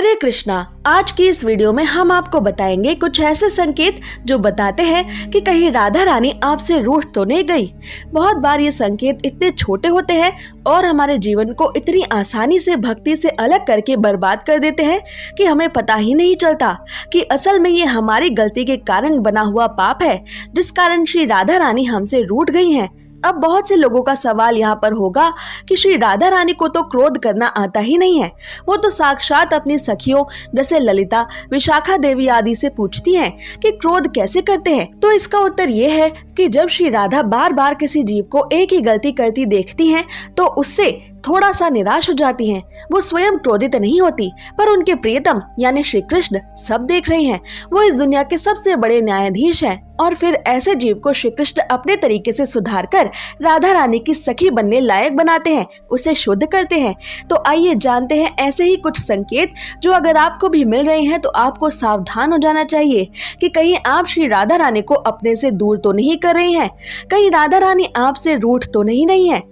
हरे कृष्णा। आज की इस वीडियो में हम आपको बताएंगे कुछ ऐसे संकेत जो बताते हैं कि कहीं राधा रानी आपसे रूठ तो नहीं गई। बहुत बार ये संकेत इतने छोटे होते हैं और हमारे जीवन को इतनी आसानी से भक्ति से अलग करके बर्बाद कर देते हैं कि हमें पता ही नहीं चलता कि असल में ये हमारी गलती के कारण बना हुआ पाप है, जिस कारण श्री राधा रानी हमसे रूठ गई हैं। अब बहुत से लोगों का सवाल यहाँ पर होगा कि श्री राधा रानी को तो क्रोध करना आता ही नहीं है, वो तो साक्षात अपनी सखियों जैसे ललिता, विशाखा देवी आदि से पूछती हैं कि क्रोध कैसे करते हैं। तो इसका उत्तर ये है कि जब श्री राधा बार बार किसी जीव को एक ही गलती करती देखती हैं तो उससे थोड़ा सा निराश हो जाती हैं। वो स्वयं क्रोधित नहीं होती, पर उनके प्रियतम यानी श्री कृष्ण सब देख रहे हैं। वो इस दुनिया के सबसे बड़े न्यायाधीश हैं और फिर ऐसे जीव को श्री कृष्ण अपने तरीके से सुधार कर राधा रानी की सखी बनने लायक बनाते हैं, उसे शुद्ध करते हैं। तो आइए जानते हैं ऐसे ही कुछ संकेत जो अगर आपको भी मिल रहे हैं तो आपको सावधान हो जाना चाहिए कि कहीं आप श्री राधा रानी को अपने से दूर तो नहीं कर रही हैं, कहीं राधा रानी आपसे रूठ तो नहीं है।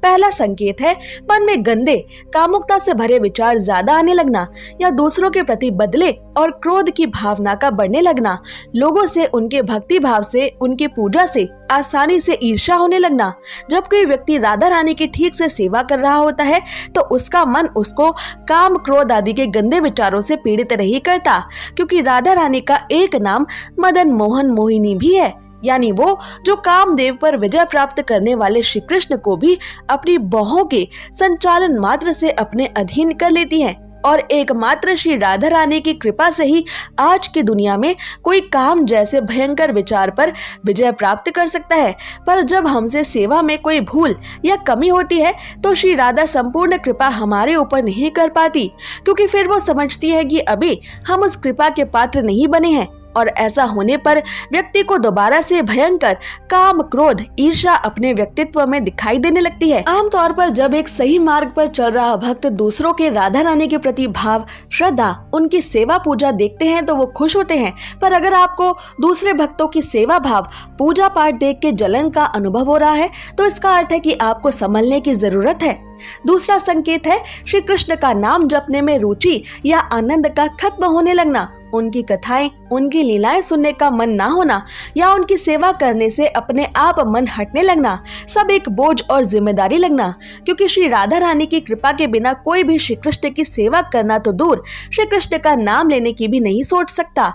पहला संकेत है मन में गंदे कामुकता से भरे विचार ज्यादा आने लगना या दूसरों के प्रति बदले और क्रोध की भावना का बढ़ने लगना, लोगों से, उनके भक्ति भाव से, उनकी पूजा से आसानी से ईर्ष्या होने लगना। जब कोई व्यक्ति राधा रानी की ठीक से सेवा कर रहा होता है तो उसका मन उसको काम, क्रोध आदि के गंदे विचारों से पीड़ित नहीं करता, क्योंकि राधा रानी का एक नाम मदन मोहन मोहिनी भी है, यानी वो जो कामदेव पर विजय प्राप्त करने वाले श्री कृष्ण को भी अपनी बाहों के संचालन मात्र से अपने अधीन कर लेती हैं। और एकमात्र श्री राधा रानी की कृपा से ही आज की दुनिया में कोई काम जैसे भयंकर विचार पर विजय प्राप्त कर सकता है। पर जब हमसे सेवा में कोई भूल या कमी होती है तो श्री राधा संपूर्ण कृपा हमारे ऊपर नहीं कर पाती, क्योंकि फिर वो समझती है कि अभी हम उस कृपा के पात्र नहीं बने हैं। और ऐसा होने पर व्यक्ति को दोबारा से भयंकर काम, क्रोध, ईर्ष्या अपने व्यक्तित्व में दिखाई देने लगती है। आमतौर पर जब एक सही मार्ग पर चल रहा भक्त दूसरों के राधा रानी के प्रति भाव, श्रद्धा, उनकी सेवा पूजा देखते हैं तो वो खुश होते हैं। पर अगर आपको दूसरे भक्तों की सेवा भाव, पूजा पाठ देख के जलन का अनुभव हो रहा है तो इसका अर्थ है कि आपको संभलने की जरूरत है। दूसरा संकेत है श्री कृष्ण का नाम जपने में रुचि या आनंद का खत्म होने लगना, उनकी कथाएं, उनकी लीलाएं सुनने का मन ना होना या उनकी सेवा करने से अपने आप मन हटने लगना, सब एक बोझ और जिम्मेदारी लगना, क्योंकि श्री राधा रानी की कृपा के बिना कोई भी श्री कृष्ण की सेवा करना तो दूर, श्री कृष्ण का नाम लेने की भी नहीं सोच सकता।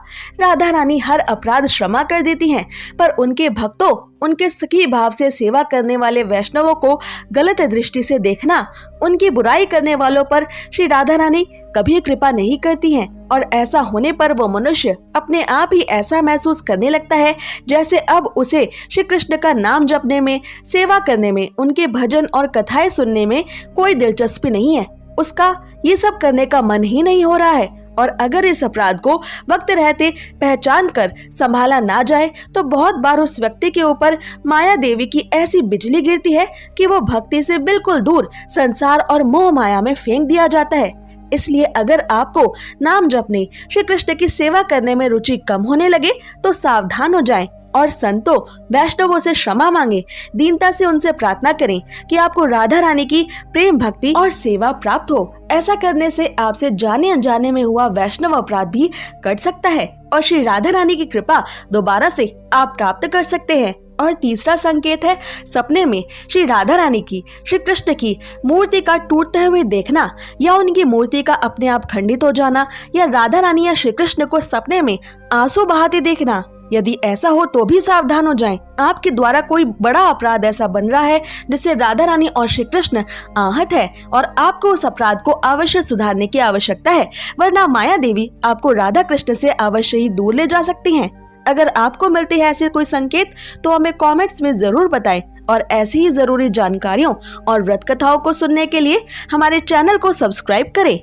राधा रानी हर अपराध क्षमा कर देती हैं, पर उनके भक्तों, उनके सखी भाव से सेवा करने वाले वैष्णवों को गलत दृष्टि से देखना, उनकी बुराई करने वालों पर श्री राधा रानी कभी कृपा नहीं करती हैं। और ऐसा होने पर वो मनुष्य अपने आप ही ऐसा महसूस करने लगता है जैसे अब उसे श्री कृष्ण का नाम जपने में, सेवा करने में, उनके भजन और कथाएं सुनने में कोई दिलचस्पी नहीं है, उसका ये सब करने का मन ही नहीं हो रहा है। और अगर इस अपराध को वक्त रहते पहचान कर संभाला ना जाए तो बहुत बार उस व्यक्ति के ऊपर माया देवी की ऐसी बिजली गिरती है कि वो भक्ति से बिल्कुल दूर संसार और मोह माया में फेंक दिया जाता है। इसलिए अगर आपको नाम जपने, श्री कृष्ण की सेवा करने में रुचि कम होने लगे तो सावधान हो जाएं और संतों, वैष्णवों से क्षमा मांगे, दीनता से उनसे प्रार्थना करें कि आपको राधा रानी की प्रेम, भक्ति और सेवा प्राप्त हो। ऐसा करने से आपसे जाने अनजाने में हुआ वैष्णव अपराध भी कट सकता है और श्री राधा रानी की कृपा दोबारा से आप प्राप्त कर सकते हैं। और तीसरा संकेत है सपने में श्री राधा रानी की, श्री कृष्ण की मूर्ति का टूटते हुए देखना या उनकी मूर्ति का अपने आप खंडित हो जाना या राधा रानी या श्री कृष्ण को सपने में आंसू बहाते देखना। यदि ऐसा हो तो भी सावधान हो जाएं। आपके द्वारा कोई बड़ा अपराध ऐसा बन रहा है जिससे राधा रानी और श्री कृष्ण आहत है और आपको उस अपराध को अवश्य सुधारने की आवश्यकता है, वरना माया देवी आपको राधा कृष्ण से अवश्य ही दूर ले जा सकती हैं। अगर आपको मिलते हैं ऐसे कोई संकेत तो हमें कमेंट्स में जरूर बताएं और ऐसी ही जरूरी जानकारियों और व्रत कथाओं को सुनने के लिए हमारे चैनल को सब्सक्राइब करें।